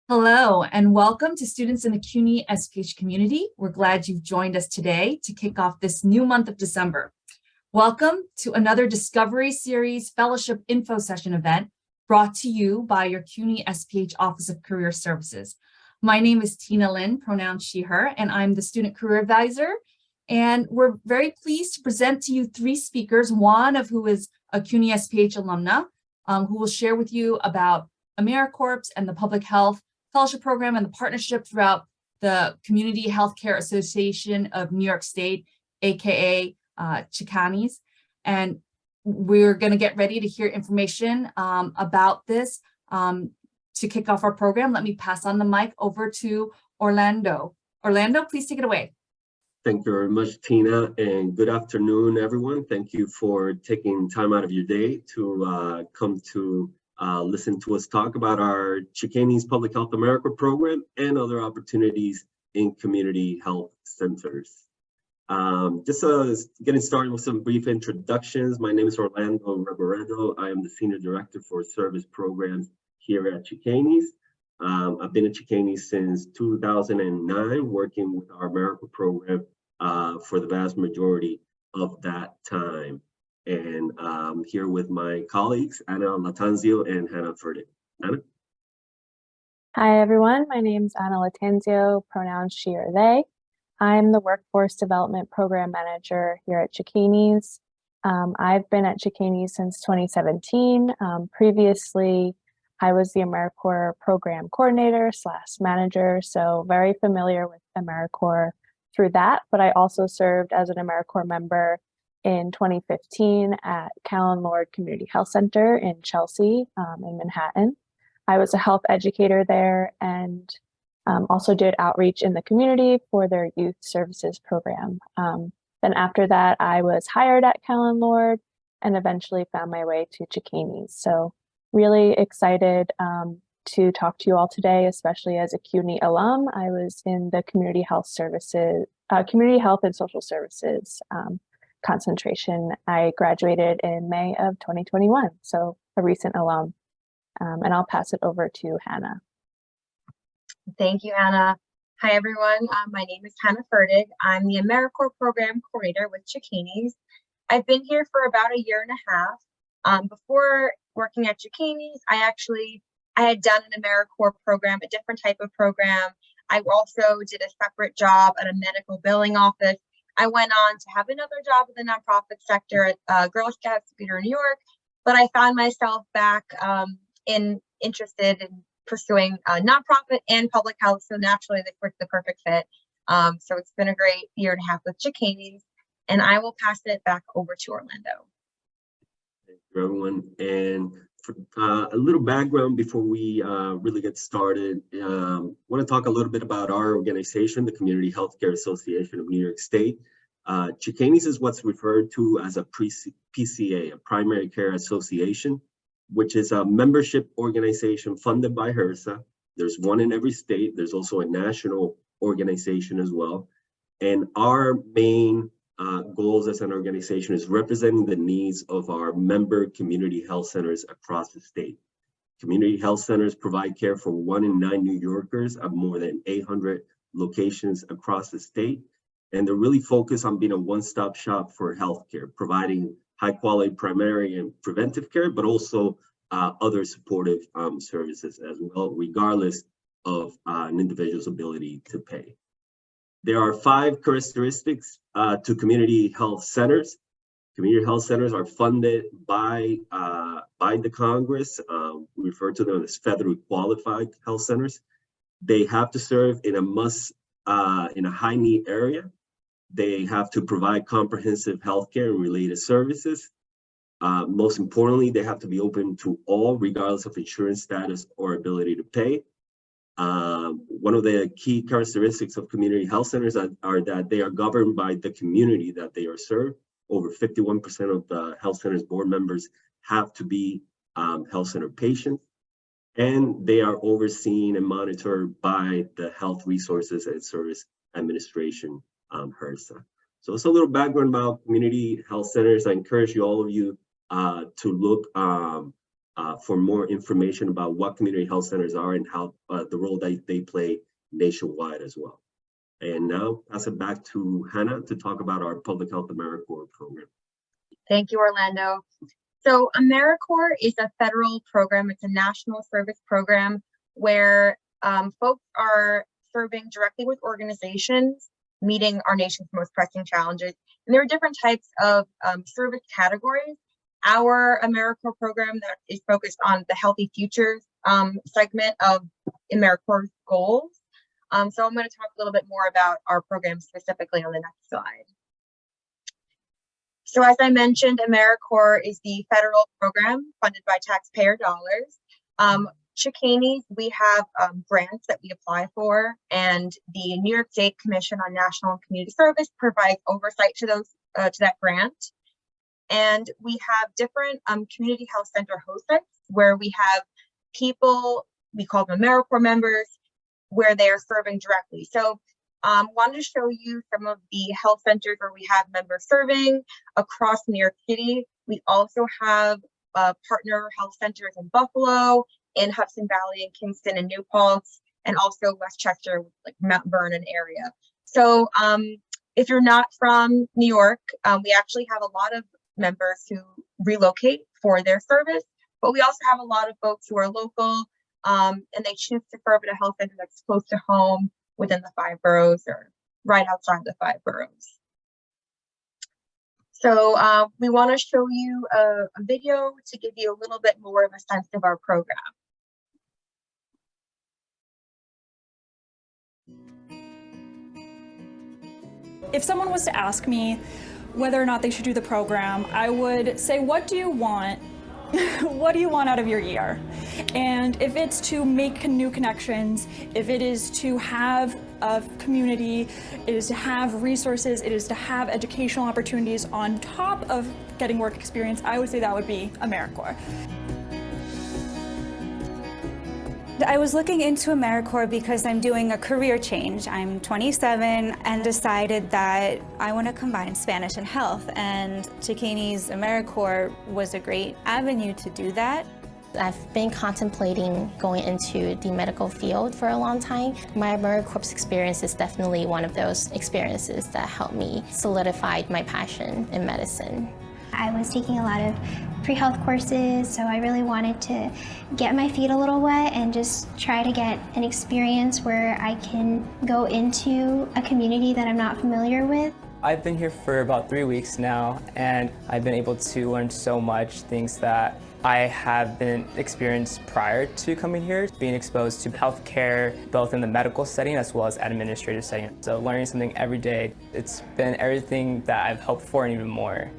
Hello, and welcome to students in the CUNY SPH community. We're glad you've joined us today to kick off this new month of December. Welcome to another Discovery Series Fellowship Info Session event brought to you by your CUNY SPH Office of Career Services. My name is Tina Lynn, pronouns she, her, and I'm the Student Career Advisor. And we're very pleased to present to you three speakers, one of who is a CUNY SPH alumna, who will share with you about AmeriCorps and the Public Health Fellowship Program and the partnership throughout the Community Healthcare Association of New York State, aka CHCANYS. And we're going to get ready to hear information about this. To kick off our program, let me pass on the mic over to Orlando. Orlando, please take it away. Thank you very much, Tina, and good afternoon, everyone. Thank you for taking time out of your day to come to listen to us talk about our CHCANYS Public Health AmeriCorps program and other opportunities in community health centers. Just getting started with some brief introductions. My name is Orlando Reverendo. I am the Senior Director for Service Programs here at CHCANYS. I've been at CHCANYS since 2009, working with our AmeriCorps program for the vast majority of that time. And I'm here with my colleagues, Anna Latanzio and Hannah Furtick. Anna? Hi, everyone. My name is Anna Latanzio, pronouns she or they. I'm the Workforce Development Program Manager here at CHCANYS. I've been at CHCANYS since 2017. Previously, I was the AmeriCorps Program Coordinator / Manager, so very familiar with AmeriCorps through that, but I also served as an AmeriCorps member in 2015 at Callan Lord Community Health Center in Chelsea, in Manhattan. I was a health educator there and also did outreach in the community for their youth services program. Then after that, I was hired at Callan Lord and eventually found my way to CHCANYS. So really excited to talk to you all today, especially as a CUNY alum. I was in the community health services, community health and social services concentration. I graduated in May of 2021, so a recent alum. And I'll pass it over to Hannah. Thank you, Anna. Hi, everyone. My name is Hannah Furtick. I'm the AmeriCorps Program Coordinator with CHCANYS. I've been here for about a year and a half. Before working at CHCANYS, I had done an AmeriCorps program, a different type of program. I also did a separate job at a medical billing office. I went on to have another job in the nonprofit sector at Girl Scouts of New York, but I found myself back interested in pursuing nonprofit and public health. So naturally, they were the perfect fit. So it's been a great year and a half with CHCANYS, and I will pass it back over to Orlando. Thank you, everyone. And for a little background before we really get started, I want to talk a little bit about our organization, the Community Healthcare Association of New York State. CHCANYS is what's referred to as a PCA, a Primary Care Association, which is a membership organization funded by HRSA. There's one in every state. There's also a national organization as well. And our main goals as an organization is representing the needs of our member community health centers across the state. Community health centers provide care for 1 in 9 New Yorkers at more than 800 locations across the state. And they're really focused on being a one-stop shop for healthcare, providing high-quality primary and preventive care, but also other supportive services as well, regardless of an individual's ability to pay. There are 5 characteristics to community health centers. Community health centers are funded by the Congress. We refer to them as federally qualified health centers. They have to serve in a high need area. They have to provide comprehensive healthcare and related services. Most importantly, they have to be open to all, regardless of insurance status or ability to pay. One of the key characteristics of community health centers are that they are governed by the community that they are served. Over 51% of the health centers board members have to be health center patients, and they are overseen and monitored by the Health Resources and Service Administration, HRSA. So it's a little background about community health centers. I encourage all of you to look for more information about what community health centers are and how the role that they play nationwide as well. And now pass it back to Hannah to talk about our Public Health AmeriCorps program. Thank you, Orlando. So AmeriCorps is a federal program. It's a national service program where folks are serving directly with organizations, meeting our nation's most pressing challenges. And there are different types of service categories. Our AmeriCorps program that is focused on the Healthy Futures segment of AmeriCorps goals. So I'm going to talk a little bit more about our program specifically on the next slide. So as I mentioned, AmeriCorps is the federal program funded by taxpayer dollars. CHCANYS, we have grants that we apply for, and the New York State Commission on National and Community Service provides oversight to those to that grant. And we have different community health center host sites where we have people, we call them AmeriCorps members, where they are serving directly. So wanted to show you some of the health centers where we have members serving across New York City. We also have partner health centers in Buffalo, in Hudson Valley, and Kingston, and New Paltz, and also Westchester, like Mount Vernon area. So if you're not from New York, we actually have a lot of members who relocate for their service, but we also have a lot of folks who are local and they choose to serve at a health center that's close to home within the 5 boroughs or right outside the 5 boroughs. So we want to show you a video to give you a little bit more of a sense of our program. If someone was to ask me whether or not they should do the program, I would say, what do you want? What do you want out of your year? And if it's to make new connections, if it is to have a community, it is to have resources, it is to have educational opportunities on top of getting work experience, I would say that would be AmeriCorps. I was looking into AmeriCorps because I'm doing a career change. I'm 27 and decided that I want to combine Spanish and health, and CHCANYS AmeriCorps was a great avenue to do that. I've been contemplating going into the medical field for a long time. My AmeriCorps experience is definitely one of those experiences that helped me solidify my passion in medicine. I was taking a lot of pre-health courses, so I really wanted to get my feet a little wet and just try to get an experience where I can go into a community that I'm not familiar with. I've been here for about 3 weeks now, and I've been able to learn so much, things that I have been experienced prior to coming here, being exposed to healthcare, both in the medical setting as well as administrative setting. So learning something every day, it's been everything that I've hoped for and even more.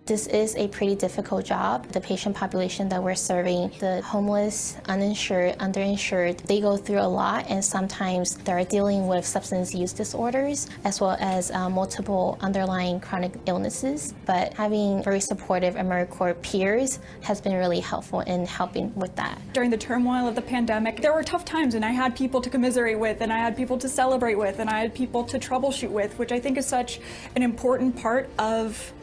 This is a pretty difficult job. The patient population that we're serving, the homeless, uninsured, underinsured, they go through a lot, and sometimes they're dealing with substance use disorders as well as multiple underlying chronic illnesses. But having very supportive AmeriCorps peers has been really helpful in helping with that. During the turmoil of the pandemic, there were tough times, and I had people to commiserate with, and I had people to celebrate with, and I had people to troubleshoot with, which I think is such an important part of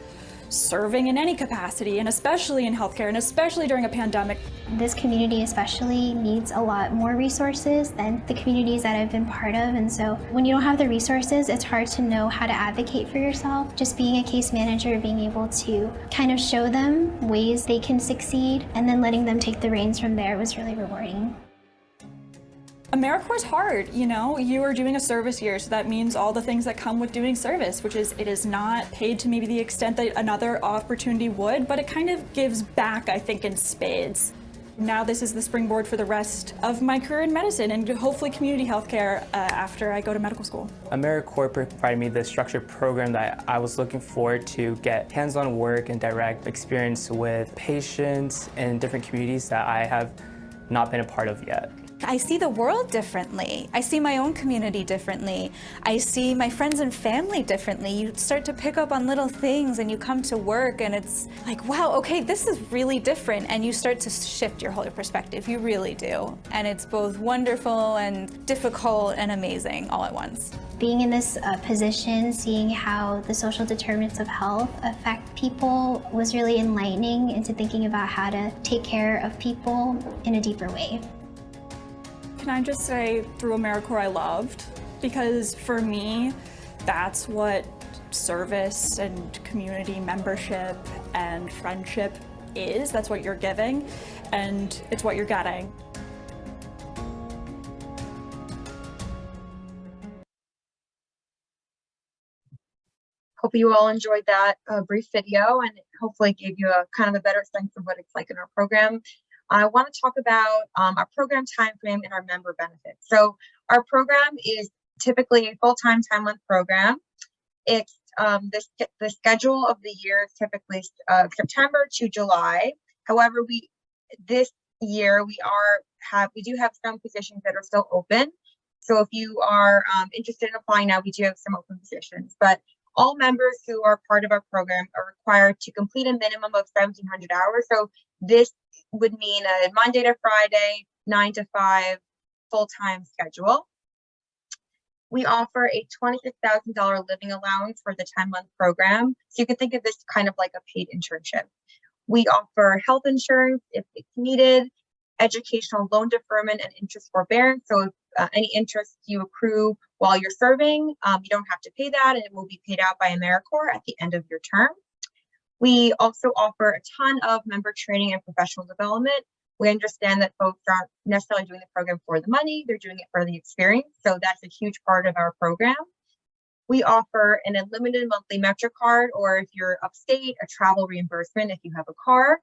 serving in any capacity, and especially in healthcare, and especially during a pandemic. This community especially needs a lot more resources than the communities that I've been part of, and so when you don't have the resources, it's hard to know how to advocate for yourself. Just being a case manager, being able to kind of show them ways they can succeed, and then letting them take the reins from there was really rewarding. AmeriCorps is hard, you know, you are doing a service year, so that means all the things that come with doing service, which is it is not paid to maybe the extent that another opportunity would, but it kind of gives back, I think, in spades. Now this is the springboard for the rest of my career in medicine and hopefully community healthcare after I go to medical school. AmeriCorps provided me the structured program that I was looking for to get hands-on work and direct experience with patients in different communities that I have not been a part of yet. I see the world differently. I see my own community differently. I see my friends and family differently. You start to pick up on little things and you come to work and it's like, wow, okay, this is really different. And you start to shift your whole perspective. You really do. And it's both wonderful and difficult and amazing all at once. Being in this position, seeing how the social determinants of health affect people was really enlightening into thinking about how to take care of people in a deeper way. Can I just say, through AmeriCorps I loved, because for me, that's what service and community membership and friendship is. That's what you're giving, and it's what you're getting. Hope you all enjoyed that brief video and hopefully gave you a kind of a better sense of what it's like in our program. I want to talk about our program timeframe and our member benefits. So our program is typically a full-time time-length program. It's the schedule of the year is typically September to July. However, this year we do have some positions that are still open. So if you are interested in applying now, we do have some open positions. But all members who are part of our program are required to complete a minimum of 1,700 hours. So this would mean a Monday to Friday, 9 to 5 full-time schedule. We offer a $26,000 living allowance for the 10-month program. So you can think of this kind of like a paid internship. We offer health insurance if it's needed, educational loan deferment and interest forbearance. So if any interest you accrue while you're serving, you don't have to pay that, and it will be paid out by AmeriCorps at the end of your term. We also offer a ton of member training and professional development. We understand that folks aren't necessarily doing the program for the money, they're doing it for the experience. So that's a huge part of our program. We offer an unlimited monthly Metro card, or if you're upstate, a travel reimbursement if you have a car.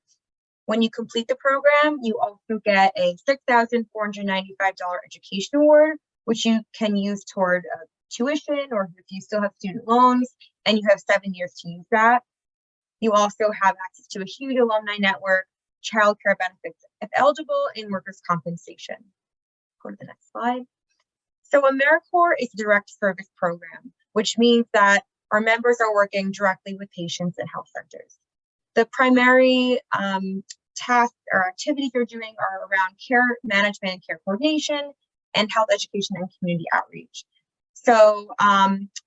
When you complete the program, you also get a $6,495 education award, which you can use toward tuition, or if you still have student loans, and you have 7 years to use that. You also have access to a huge alumni network, childcare benefits if eligible, and workers' compensation. Go to the next slide. So AmeriCorps is a direct service program, which means that our members are working directly with patients and health centers. The primary tasks or activities they're doing are around care management and care coordination and health education and community outreach. So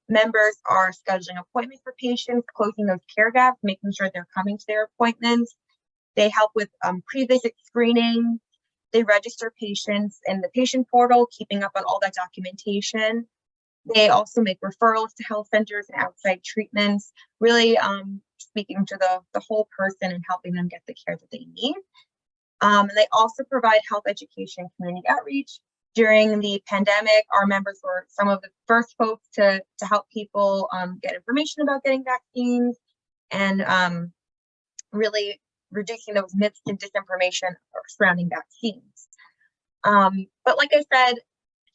members are scheduling appointments for patients, closing those care gaps, making sure they're coming to their appointments. They help with pre-visit screening. They register patients in the patient portal, keeping up on all that documentation. They also make referrals to health centers and outside treatments, really speaking to the whole person and helping them get the care that they need. And they also provide health education and community outreach. During the pandemic, our members were some of the first folks to help people get information about getting vaccines and really reducing those myths and disinformation surrounding vaccines. But like I said,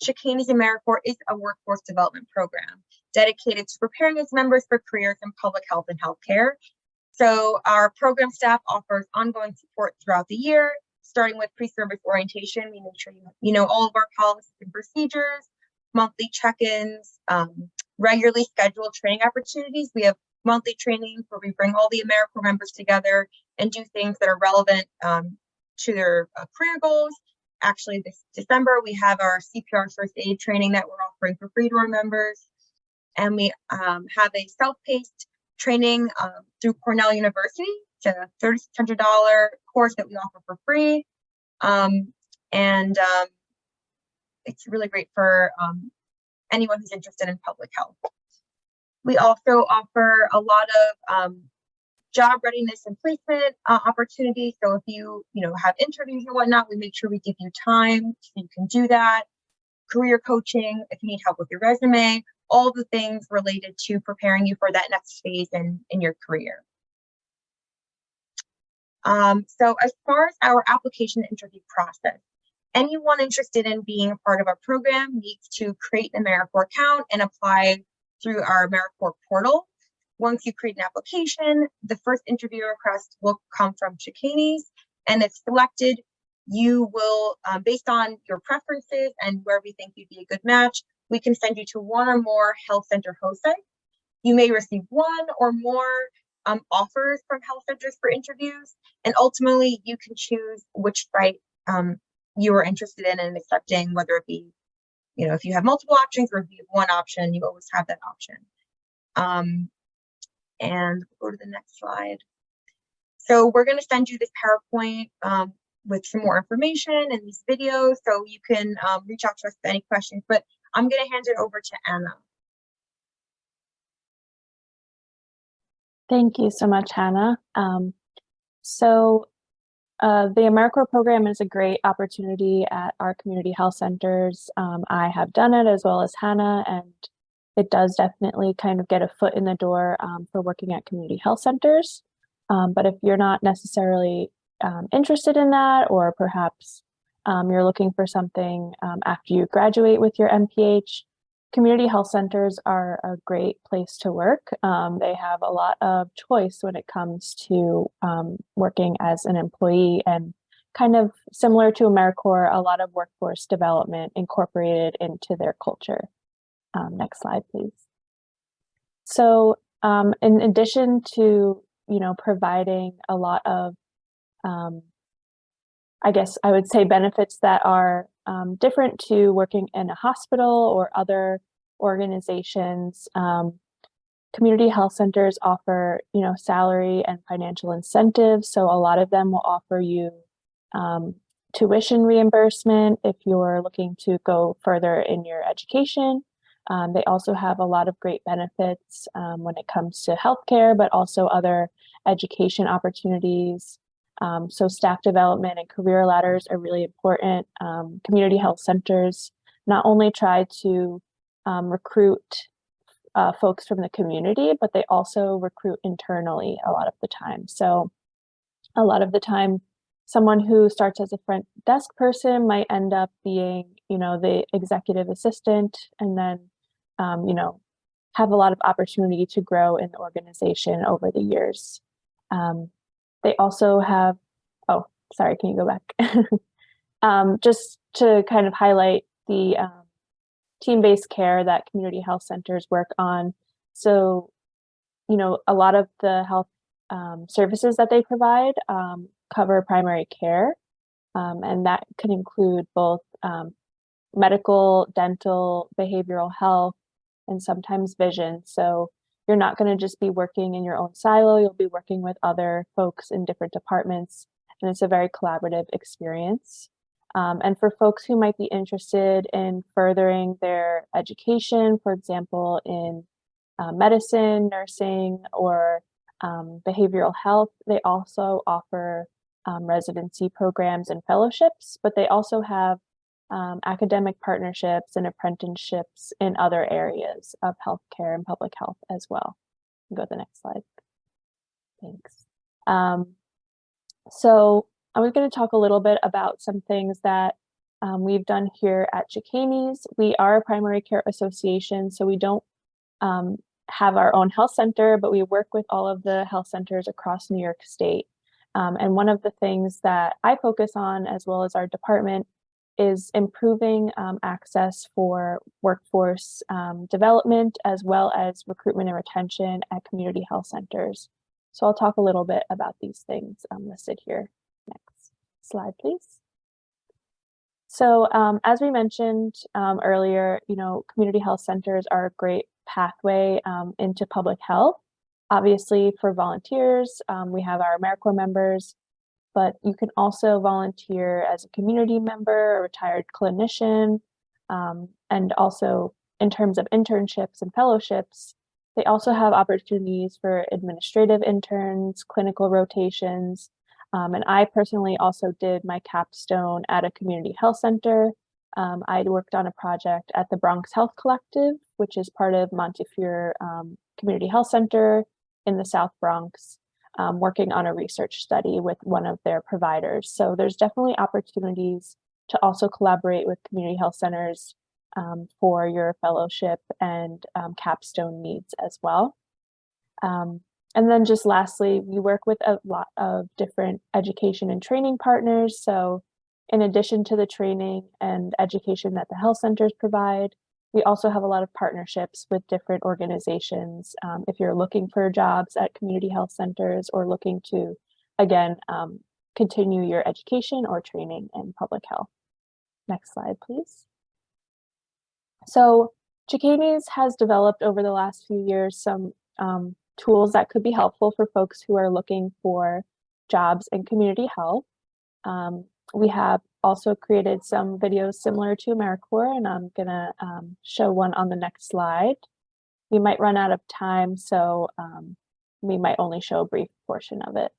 CHCANYS AmeriCorps is a workforce development program dedicated to preparing its members for careers in public health and healthcare. So our program staff offers ongoing support throughout the year, starting with pre-service orientation. We make sure you know all of our policies and procedures, monthly check-ins, regularly scheduled training opportunities. We have monthly trainings where we bring all the AmeriCorps members together and do things that are relevant to their career goals. Actually, this December, we have our CPR first aid training that we're offering for free to our members. And we have a self-paced training through Cornell University. It's a $3,600 course that we offer for free. It's really great for anyone who's interested in public health. We also offer a lot of job readiness and placement opportunities. So if you have interviews and whatnot, we make sure we give you time so you can do that. Career coaching, if you need help with your resume, all the things related to preparing you for that next phase in your career. So as far as our application interview process, anyone interested in being a part of our program needs to create an AmeriCorps account and apply through our AmeriCorps portal. Once you create an application, the first interview request will come from CHCANYS, and if selected, you will, based on your preferences and where we think you'd be a good match, we can send you to one or more health center host sites. You may receive one or more offers from health centers for interviews, and ultimately you can choose which site you are interested in and accepting, whether it be, you know, if you have multiple options or if you have one option, you always have that option. And go to the next slide. So we're going to send you this PowerPoint with some more information and these videos, so you can reach out to us with any questions, but I'm going to hand it over to Anna. Thank you so much, Hannah. The AmeriCorps program is a great opportunity at our community health centers. I have done it as well as Hannah, and it does definitely kind of get a foot in the door for working at community health centers. But if you're not necessarily interested in that, or perhaps you're looking for something after you graduate with your MPH, community health centers are a great place to work. They have a lot of choice when it comes to working as an employee, and kind of similar to AmeriCorps, a lot of workforce development incorporated into their culture. Next slide, please. So in addition to, you know, providing a lot of, I guess I would say, benefits that are different to working in a hospital or other organizations, community health centers offer, you know, salary and financial incentives. So a lot of them will offer you tuition reimbursement if you're looking to go further in your education. They also have a lot of great benefits when it comes to healthcare, but also other education opportunities. So staff development and career ladders are really important. Community health centers not only try to recruit folks from the community, but they also recruit internally a lot of the time. So a lot of the time, someone who starts as a front desk person might end up being, you know, the executive assistant, and then, you know, have a lot of opportunity to grow in the organization over the years. They also have, oh, sorry, can you go back? Just to kind of highlight the team-based care that community health centers work on. So, you know, a lot of the health services that they provide cover primary care, and that can include both medical, dental, behavioral health, and sometimes vision. So you're not going to just be working in your own silo, you'll be working with other folks in different departments, and it's a very collaborative experience. And for folks who might be interested in furthering their education, for example, in medicine, nursing, or behavioral health, they also offer residency programs and fellowships, but they also have academic partnerships and apprenticeships in other areas of healthcare and public health as well. Go to the next slide. Thanks. So I was going to talk a little bit about some things that we've done here at CHCANYS. We are a primary care association, so we don't have our own health center, but we work with all of the health centers across New York State. And one of the things that I focus on, as well as our department, is improving access for workforce development, as well as recruitment and retention at community health centers. So I'll talk a little bit about these things listed here. Next slide, please. So as we mentioned earlier, you know, community health centers are a great pathway into public health. Obviously, for volunteers, we have our AmeriCorps members, but you can also volunteer as a community member, a retired clinician, and also in terms of internships and fellowships, they also have opportunities for administrative interns, clinical rotations, and I personally also did my capstone at a community health center. I worked on a project at the Bronx Health Collective, which is part of Montefiore Community Health Center in the South Bronx, working on a research study with one of their providers. So there's definitely opportunities to also collaborate with community health centers for your fellowship and capstone needs as well. And then just lastly, we work with a lot of different education and training partners. So In addition to the training and education that the health centers provide, we also have a lot of partnerships with different organizations. If you're looking for jobs at community health centers or looking to, again, continue your education or training in public health. Next slide, please. So CHCANYS has developed over the last few years some tools that could be helpful for folks who are looking for jobs in community health. We have also created some videos similar to AmeriCorps, and I'm gonna show one on the next slide. We might run out of time, so we might only show a brief portion of it.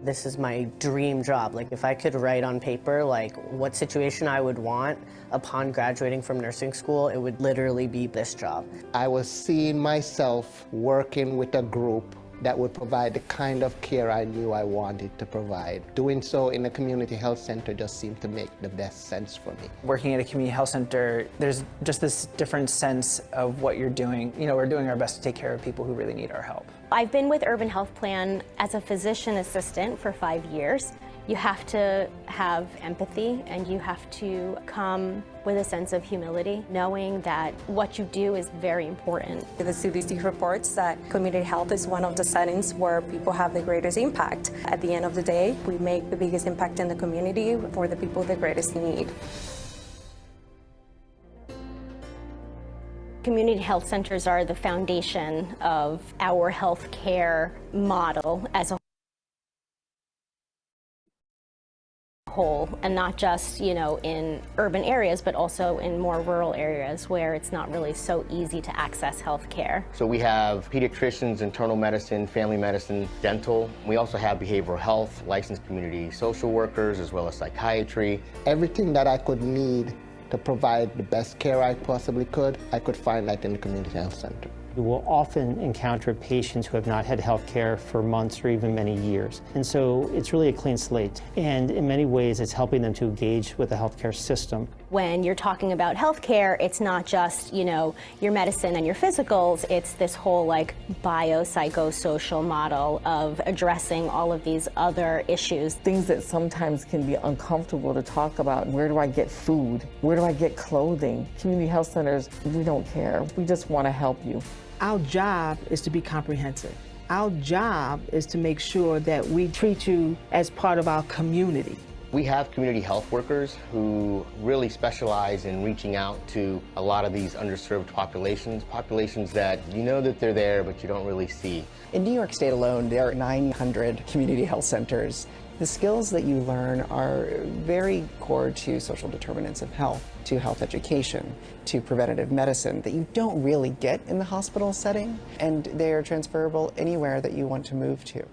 This is my dream job. Like, if I could write on paper, like, what situation I would want upon graduating from nursing school, it would literally be this job. I was seeing myself working with a group that would provide the kind of care I knew I wanted to provide. Doing so in a community health center just seemed to make the best sense for me. Working at a community health center, there's just this different sense of what you're doing. You know, we're doing our best to take care of people who really need our help. I've been with Urban Health Plan as a physician assistant for 5 years. You have to have empathy and you have to come with a sense of humility, knowing that what you do is very important. The CDC reports that community health is one of the settings where people have the greatest impact. At the end of the day, we make the biggest impact in the community for the people with the greatest need. Community health centers are the foundation of our healthcare model as a whole, and not just, you know, in urban areas, but also in more rural areas where it's not really so easy to access healthcare. So we have pediatricians, internal medicine, family medicine, dental. We also have behavioral health, licensed community social workers, as well as psychiatry. Everything that I could need to provide the best care I possibly could, I could find that in the community health center. You will often encounter patients who have not had health care for months or even many years. And so it's really a clean slate. And in many ways, it's helping them to engage with the healthcare system. When you're talking about healthcare, it's not just, you know, your medicine and your physicals, it's this whole like biopsychosocial model of addressing all of these other issues. Things that sometimes can be uncomfortable to talk about. Where do I get food? Where do I get clothing? Community health centers, we don't care. We just want to help you. Our job is to be comprehensive. Our job is to make sure that we treat you as part of our community. We have community health workers who really specialize in reaching out to a lot of these underserved populations that you know that they're there, but you don't really see. In New York State alone, there are 900 community health centers. The skills that you learn are very core to social determinants of health, to health education, to preventative medicine that you don't really get in the hospital setting, and they are transferable anywhere that you want to move to.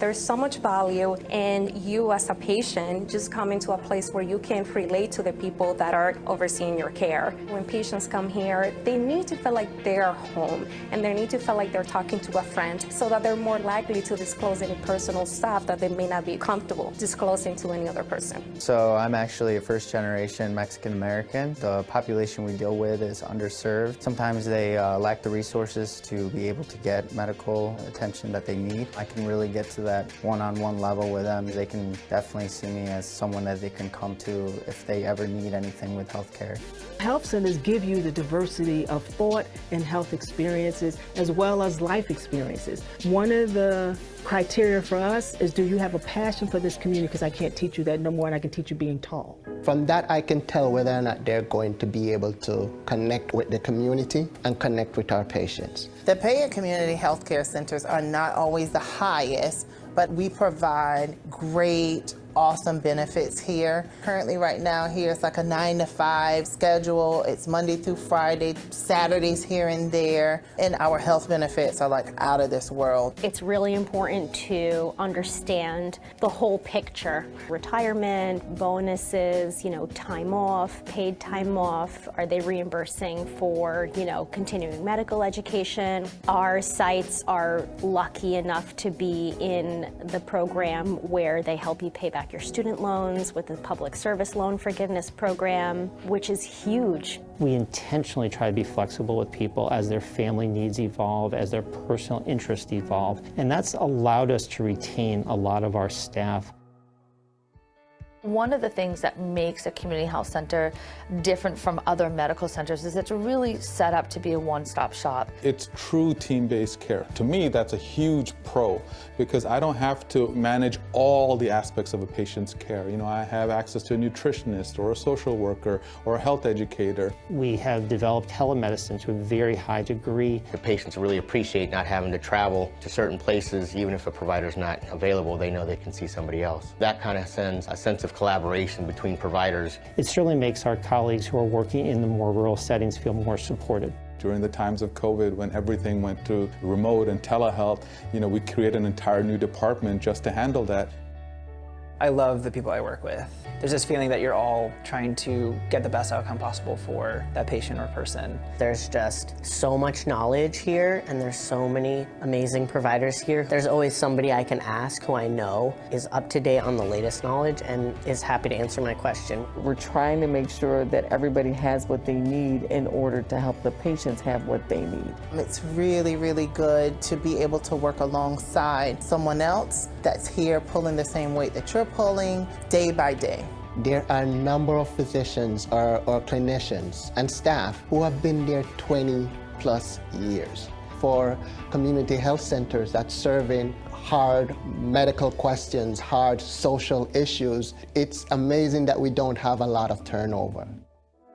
There's so much value in you as a patient just coming to a place where you can relate to the people that are overseeing your care. When patients come here, they need to feel like they're home, and they need to feel like they're talking to a friend, so that they're more likely to disclose any personal stuff that they may not be comfortable disclosing to any other person. So I'm actually a first-generation Mexican-American. The population we deal with is underserved. Sometimes they lack the resources to be able to get medical attention that they need. I can really get to that one-on-one level with them. They can definitely see me as someone that they can come to if they ever need anything with healthcare. Health centers give you the diversity of thought and health experiences as well as life experiences. One of the criteria for us is, do you have a passion for this community? Because I can't teach you that no more than I can teach you being tall. From that, I can tell whether or not they're going to be able to connect with the community and connect with our patients. The pay at community health care centers are not always the highest, but we provide great awesome benefits here. Currently right now here it's like a 9-to-5 schedule. It's Monday through Friday, Saturdays here and there. And our health benefits are like out of this world. It's really important to understand the whole picture. Retirement, bonuses, time off, paid time off. Are they reimbursing for, continuing medical education? Our sites are lucky enough to be in the program where they help you pay back your student loans with the public service loan forgiveness program, which is huge. We intentionally try to be flexible with people as their family needs evolve, as their personal interests evolve, and that's allowed us to retain a lot of our staff. One of the things that makes a community health center different from other medical centers is it's really set up to be a one-stop shop. It's true team-based care. To me, that's a huge pro because I don't have to manage all the aspects of a patient's care. I have access to a nutritionist or a social worker or a health educator. We have developed telemedicine to a very high degree. The patients really appreciate not having to travel to certain places. Even if a provider's not available, they know they can see somebody else. That kind of sends a sense of collaboration between providers. It certainly makes our colleagues who are working in the more rural settings feel more supported. During the times of COVID, when everything went to remote and telehealth, we created an entire new department just to handle that. I love the people I work with. There's this feeling that you're all trying to get the best outcome possible for that patient or person. There's just so much knowledge here, and there's so many amazing providers here. There's always somebody I can ask who I know is up to date on the latest knowledge and is happy to answer my question. We're trying to make sure that everybody has what they need in order to help the patients have what they need. It's really, really good to be able to work alongside someone else that's here pulling the same weight that you're pulling day by day. There are a number of physicians or clinicians and staff who have been there 20+ years. For community health centers that's serving hard medical questions, hard social issues, it's amazing that we don't have a lot of turnover.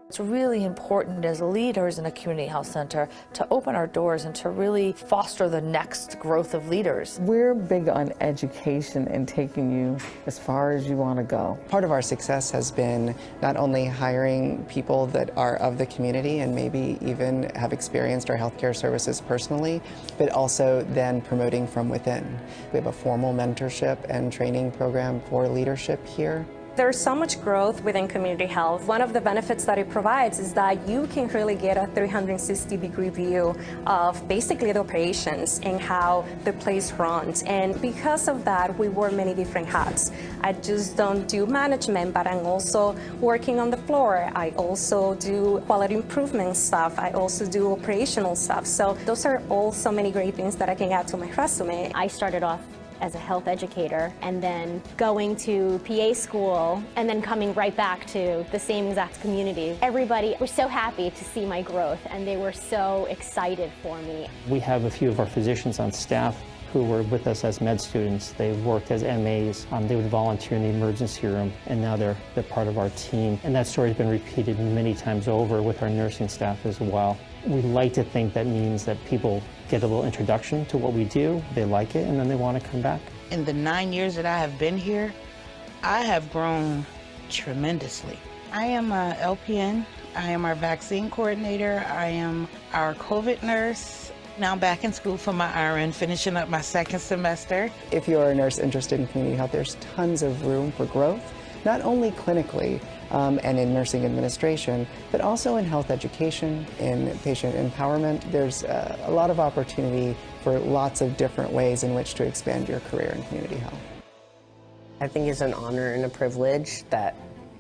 It's really important as leaders in a community health center to open our doors and to really foster the next growth of leaders. We're big on education and taking you as far as you want to go. Part of our success has been not only hiring people that are of the community and maybe even have experienced our healthcare services personally, but also then promoting from within. We have a formal mentorship and training program for leadership here. There's so much growth within community health. One of the benefits that it provides is that you can really get a 360-degree view of basically the operations and how the place runs. And because of that, we wear many different hats. I just don't do management, but I'm also working on the floor. I also do quality improvement stuff. I also do operational stuff. So those are all so many great things that I can add to my resume. I started off as a health educator and then going to PA school and then coming right back to the same exact community. Everybody was so happy to see my growth and they were so excited for me. We have a few of our physicians on staff who were with us as med students. They worked as MAs. They would volunteer in the emergency room, and now they're part of our team. And that story has been repeated many times over with our nursing staff as well. We like to think that means that people get a little introduction to what we do, they like it, and then they want to come back. In the 9 years that I have been here, I have grown tremendously. I am a LPN, I am our vaccine coordinator, I am our COVID nurse. Now I'm back in school for my RN, finishing up my second semester. If you're a nurse interested in community health, there's tons of room for growth, not only clinically and in nursing administration, but also in health education, in patient empowerment. There's a lot of opportunity for lots of different ways in which to expand your career in community health. I think it's an honor and a privilege that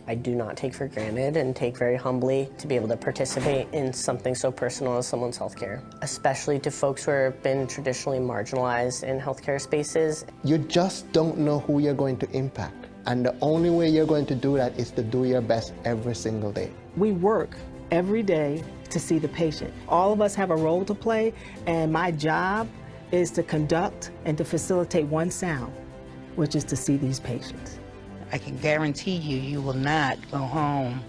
I do not take for granted and take very humbly to be able to participate in something so personal as someone's healthcare, especially to folks who have been traditionally marginalized in healthcare spaces. You just don't know who you're going to impact. And the only way you're going to do that is to do your best every single day. We work every day to see the patient. All of us have a role to play, and my job is to conduct and to facilitate one sound, which is to see these patients. I can guarantee you will not go home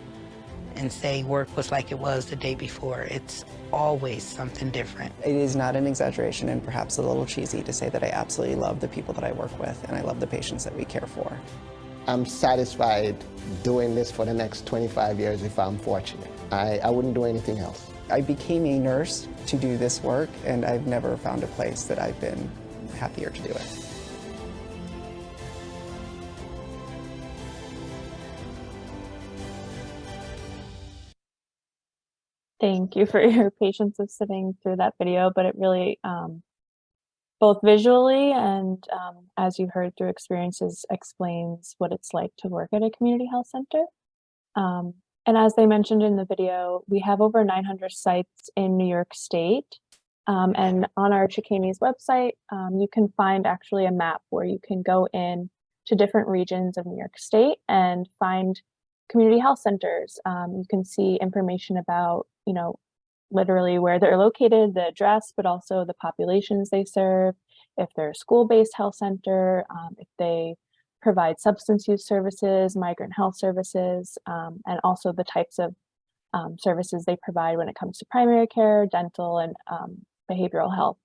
and say work was like it was the day before. It's always something different. It is not an exaggeration and perhaps a little cheesy to say that I absolutely love the people that I work with and I love the patients that we care for. I'm satisfied doing this for the next 25 years if I'm fortunate. I wouldn't do anything else. I became a nurse to do this work, and I've never found a place that I've been happier to do it. Thank you for your patience of sitting through that video, but it really, both visually and as you heard through experiences, explains what it's like to work at a community health center. And as they mentioned in the video, we have over 900 sites in New York State. And on our CHCANYS website, you can find actually a map where you can go in to different regions of New York State and find community health centers. You can see information about, literally where they're located, the address, but also the populations they serve, if they're a school-based health center, if they provide substance use services, migrant health services, and also the types of services they provide when it comes to primary care, dental, and behavioral health.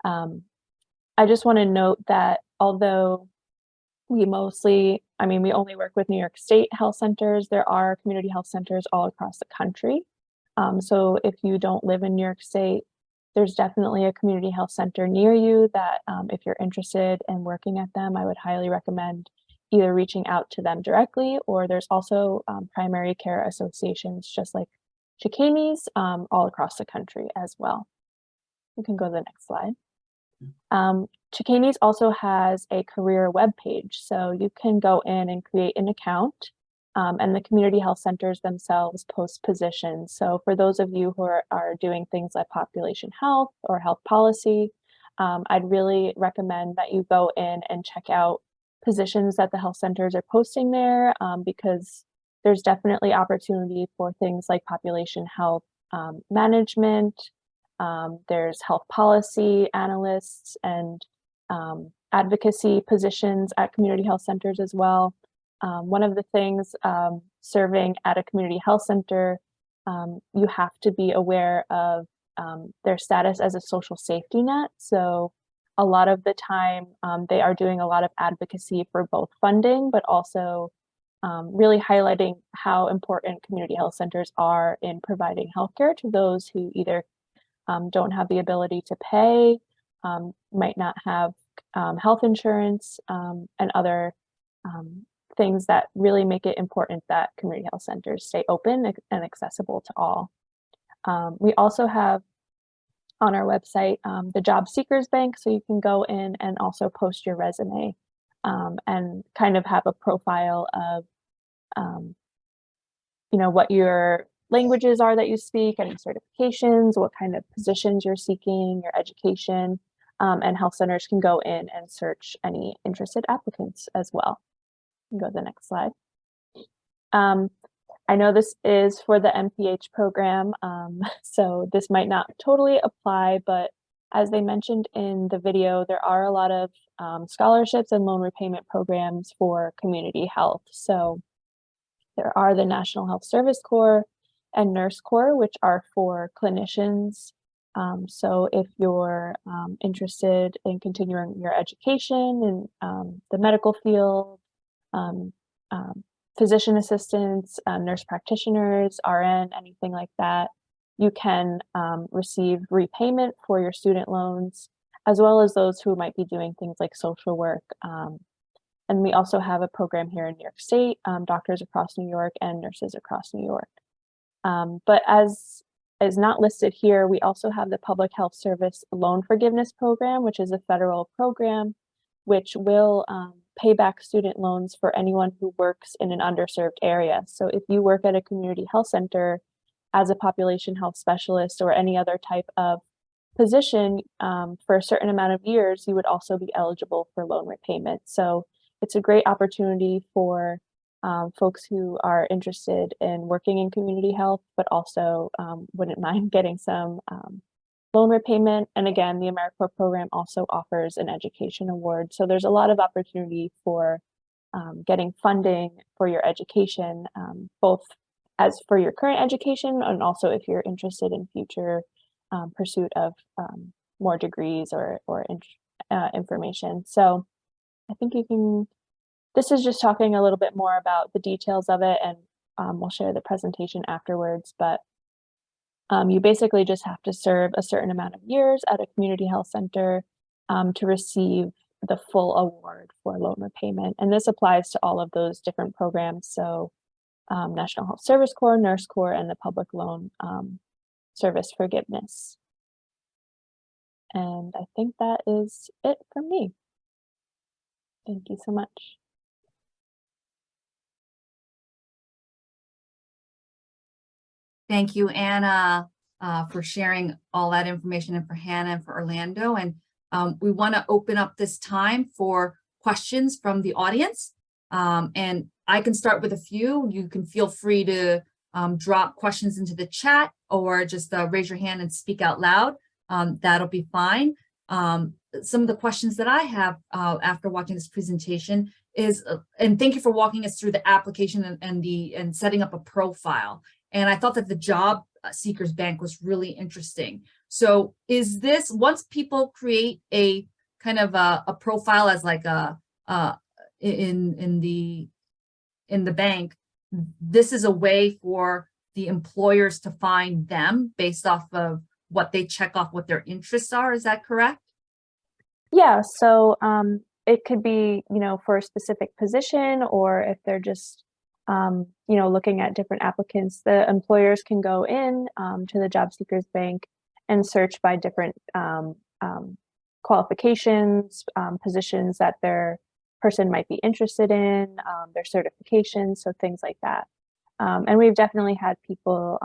I just want to note that although we only work with New York State health centers, there are community health centers all across the country. So if you don't live in New York State, there's definitely a community health center near you that if you're interested in working at them, I would highly recommend either reaching out to them directly, or there's also primary care associations just like CHCANYS all across the country as well. You can go to the next slide. CHCANYS also has a career webpage, so you can go in and create an account, and the community health centers themselves post positions. So for those of you who are doing things like population health or health policy, I'd really recommend that you go in and check out positions that the health centers are posting there, because there's definitely opportunity for things like population health management. There's health policy analysts and advocacy positions at community health centers as well. One of the things serving at a community health center, you have to be aware of their status as a social safety net. So a lot of the time they are doing a lot of advocacy for both funding, but also really highlighting how important community health centers are in providing healthcare to those who either don't have the ability to pay, might not have health insurance, and other things that really make it important that community health centers stay open and accessible to all. We also have on our website the Job Seekers Bank, so you can go in and also post your resume and kind of have a profile of what your languages are that you speak, any certifications, what kind of positions you're seeking, your education, and health centers can go in and search any interested applicants as well. You can go to the next slide. I know this is for the MPH program, so this might not totally apply, but as they mentioned in the video, there are a lot of scholarships and loan repayment programs for community health. So there are the National Health Service Corps and Nurse Corps, which are for clinicians. So if you're interested in continuing your education in the medical field, physician assistants, nurse practitioners, RN, anything like that, you can receive repayment for your student loans, as well as those who might be doing things like social work. And we also have a program here in New York State, doctors across New York and nurses across New York. But as is not listed here, we also have the Public Health Service Loan Forgiveness Program, which is a federal program which will pay back student loans for anyone who works in an underserved area. So if you work at a community health center as a population health specialist or any other type of position for a certain amount of years, you would also be eligible for loan repayment. So it's a great opportunity for folks who are interested in working in community health, but also wouldn't mind getting some loan repayment. And again, the AmeriCorps program also offers an education award. So there's a lot of opportunity for getting funding for your education, both as for your current education and also if you're interested in future pursuit of more degrees or information. So I think you can this is just talking a little bit more about the details of it, and we'll share the presentation afterwards, but you basically just have to serve a certain amount of years at a community health center to receive the full award for loan repayment. And this applies to all of those different programs. So National Health Service Corps, Nurse Corps, and the Public Loan Service Forgiveness. And I think that is it from me. Thank you so much. Thank you, Anna, for sharing all that information, and for Hannah and for Orlando. And we want to open up this time for questions from the audience. And I can start with a few. You can feel free to drop questions into the chat, or just raise your hand and speak out loud. That'll be fine. Some of the questions that I have after watching this presentation is, and thank you for walking us through the application and setting up a profile. And I thought that the job seekers bank was really interesting. So is this, once people create a kind of a profile as like in the bank, this is a way for the employers to find them based off of what they check off, what their interests are. Is that correct? Yeah, so it could be, for a specific position, or if they're just looking at different applicants, the employers can go in to the job seekers bank and search by different qualifications, positions that their person might be interested in, their certifications, so things like that. And we've definitely had people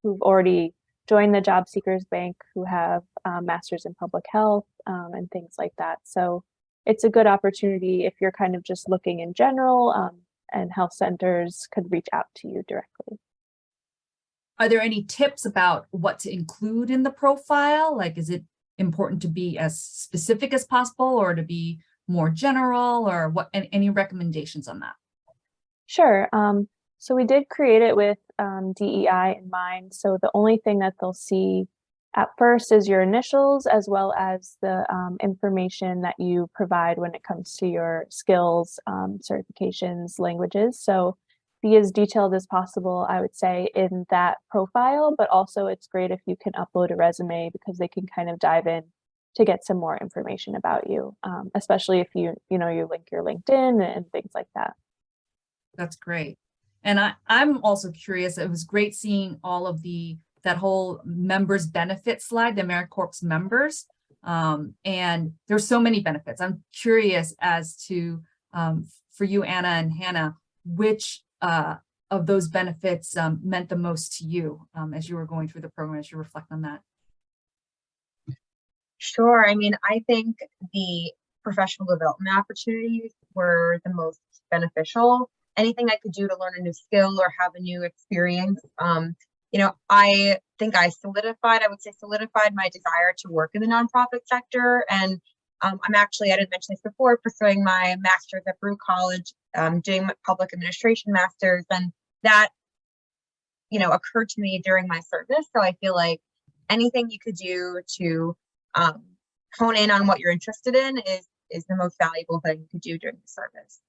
who've already joined the job seekers bank who have masters in public health and things like that. So it's a good opportunity if you're kind of just looking in general, and health centers could reach out to you directly. Are there any tips about what to include in the profile? Like, is it important to be as specific as possible, or to be more general, or what? Any recommendations on that? Sure. So we did create it with DEI in mind. So the only thing that they'll see at first is your initials, as well as the information that you provide when it comes to your skills, certifications, languages. So be as detailed as possible, I would say, in that profile, but also it's great if you can upload a resume, because they can kind of dive in to get some more information about you, especially if you link your LinkedIn and things like that. That's great. And I'm also curious, it was great seeing all of that whole members benefit slide, the AmeriCorps members. And there's so many benefits. I'm curious as to, for you, Anna and Hannah, which of those benefits meant the most to you as you were going through the program, as you reflect on that? Sure. I mean, I think the professional development opportunities were the most beneficial. Anything I could do to learn a new skill or have a new experience. I think I solidified my desire to work in the nonprofit sector. And I'm actually, I didn't mention this before, pursuing my master's at Brew College, doing my public administration master's. And that, occurred to me during my service. So I feel like anything you could do to hone in on what you're interested in is the most valuable thing you could do during the service.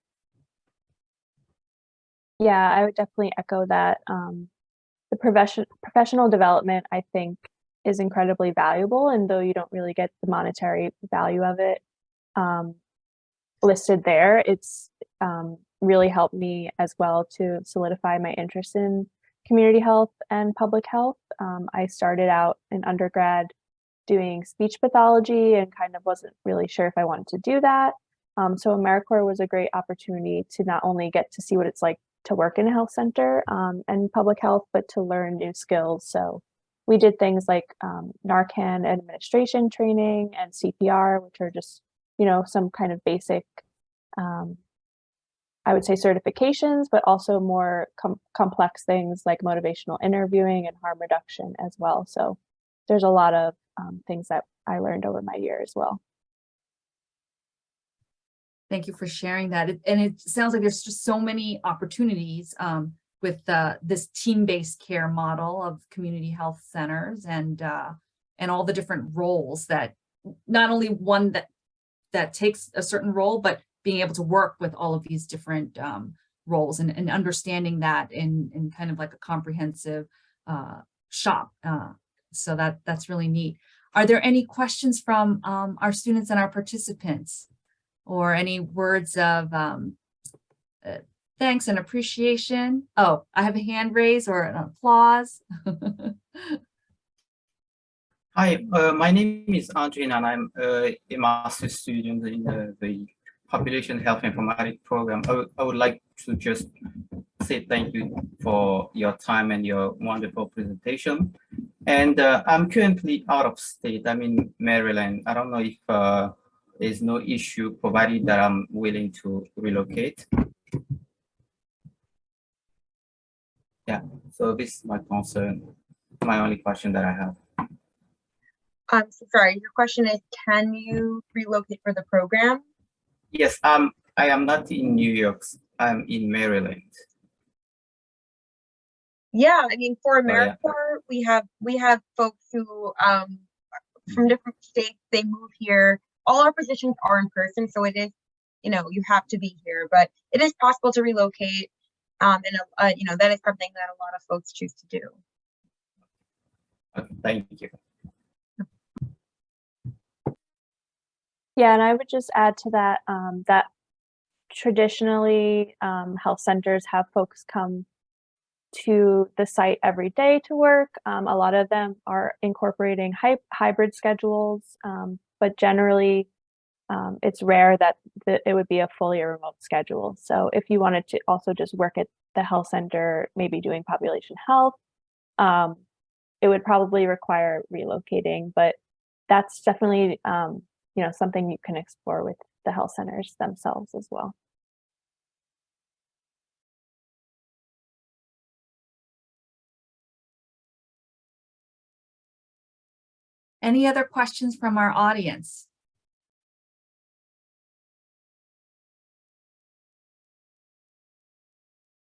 Yeah, I would definitely echo that. The professional development, I think, is incredibly valuable, and though you don't really get the monetary value of it listed there, it's really helped me as well to solidify my interest in community health and public health. I started out in undergrad doing speech pathology and kind of wasn't really sure if I wanted to do that. So AmeriCorps was a great opportunity to not only get to see what it's like to work in a health center and public health, but to learn new skills. So we did things like Narcan administration training and CPR, which are just, some kind of basic, I would say, certifications, but also more complex things like motivational interviewing and harm reduction as well. So there's a lot of things that I learned over my year as well. Thank you for sharing that. And it sounds like there's just so many opportunities with this team-based care model of community health centers and all the different roles that not only one that takes a certain role, but being able to work with all of these different roles and understanding that in kind of like a comprehensive shop. So that's really neat. Are there any questions from our students and our participants, or any words of thanks and appreciation? Oh, I have a hand raised or an applause. Hi, my name is Andrin, and I'm a master's student in the Population Health Informatics program. I would like to just say thank you for your time and your wonderful presentation. And I'm currently out of state. I'm in Maryland. I don't know if there's no issue, provided that I'm willing to relocate. Yeah, so this is my concern, my only question that I have. So sorry, your question is, can you relocate for the program? Yes, I am not in New York. I'm in Maryland. Yeah, I mean, for Oh, yeah. AmeriCorps, we have folks who from different states. They move here. All our positions are in person, so it is, you have to be here, but it is possible to relocate. And that is something that a lot of folks choose to do. Okay, thank you. Yeah, and I would just add to that that traditionally health centers have folks come to the site every day to work. A lot of them are incorporating hybrid schedules, but generally it's rare that it would be a fully remote schedule. So if you wanted to also just work at the health center, maybe doing population health, it would probably require relocating, but that's definitely something you can explore with the health centers themselves as well. Any other questions from our audience?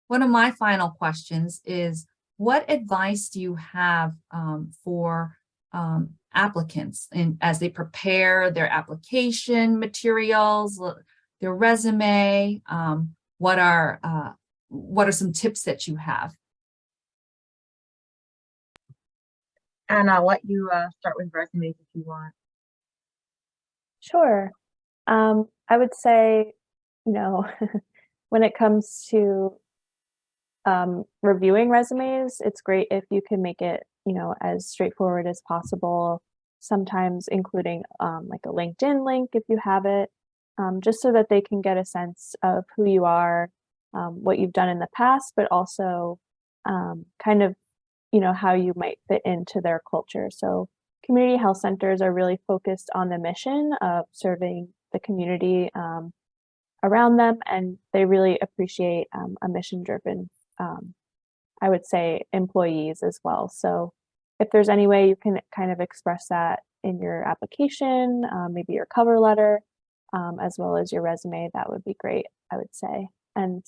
One of my final questions is, what advice do you have for applicants as they prepare their application materials, their resume? What are some tips that you have? And I'll let you start with resumes if you want. Sure. I would say, when it comes to reviewing resumes, it's great if you can make it, as straightforward as possible, sometimes including like a LinkedIn link if you have it, just so that they can get a sense of who you are, what you've done in the past, but also kind of, how you might fit into their culture. So community health centers are really focused on the mission of serving the community around them, and they really appreciate a mission-driven, I would say, employees as well. So if there's any way you can kind of express that in your application, maybe your cover letter, as well as your resume, that would be great, I would say. And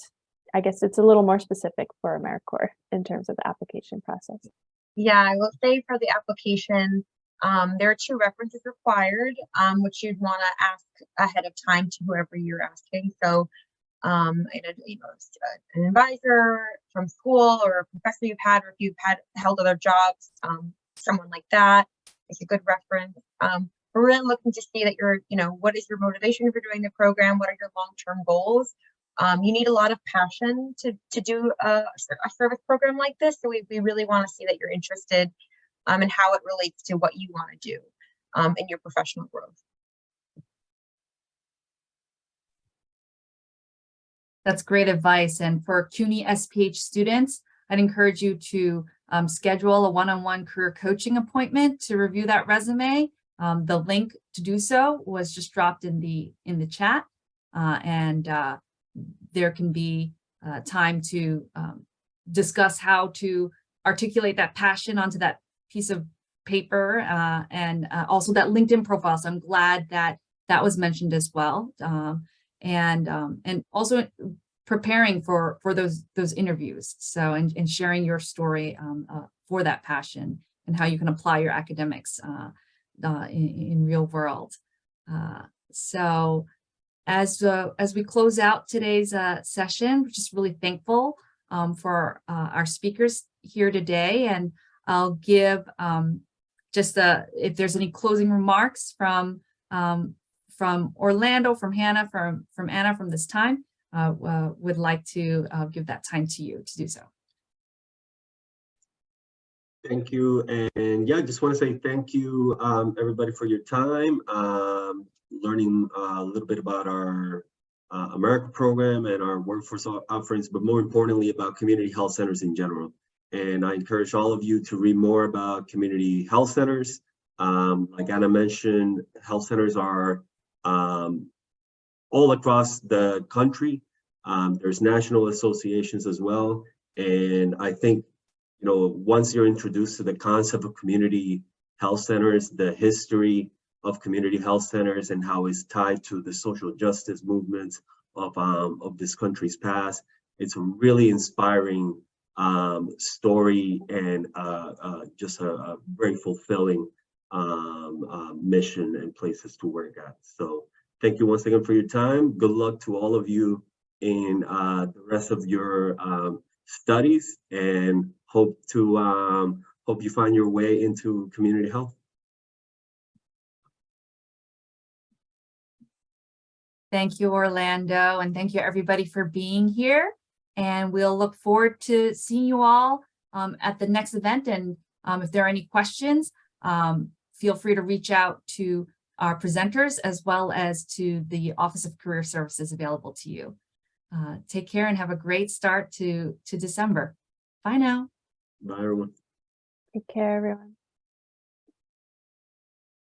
I guess it's a little more specific for AmeriCorps in terms of the application process. Yeah, I will say for the application, there are 2 references required, which you'd want to ask ahead of time to whoever you're asking. So, an advisor from school, or a professor you've had, or if you've held other jobs, someone like that is a good reference. We're really looking to see that you're, what is your motivation for doing the program? What are your long-term goals? You need a lot of passion to do a service program like this. So we really want to see that you're interested in how it relates to what you want to do in your professional growth. That's great advice. And for CUNY SPH students, I'd encourage you to schedule a one-on-one career coaching appointment to review that resume. The link to do so was just dropped in the chat, and there can be time to discuss how to articulate that passion onto that piece of paper, and also that LinkedIn profile. So I'm glad that that was mentioned as well, and also preparing for those interviews. So and sharing your story for that passion and how you can apply your academics in real world. So As we close out today's session, we're just really thankful for our speakers here today, and I'll give if there's any closing remarks from Orlando, from Hannah, from Anna from this time, would like to give that time to you to do so. Thank you. And yeah, I just want to say thank you, everybody, for your time, learning a little bit about our AmeriCorps program and our workforce offerings, but more importantly about community health centers in general. And I encourage all of you to read more about community health centers. Like Anna mentioned, health centers are all across the country. There's national associations as well. And I think, once you're introduced to the concept of community health centers, the history of community health centers and how it's tied to the social justice movements of this country's past, it's a really inspiring story and just a very fulfilling mission and places to work at. So thank you once again for your time. Good luck to all of you in the rest of your studies, and hope you find your way into community health. Thank you, Orlando, and thank you everybody for being here. And we'll look forward to seeing you all at the next event. And if there are any questions, feel free to reach out to our presenters as well as to the Office of Career Services available to you. Take care and have a great start to December. Bye now. Bye, everyone. Take care, everyone.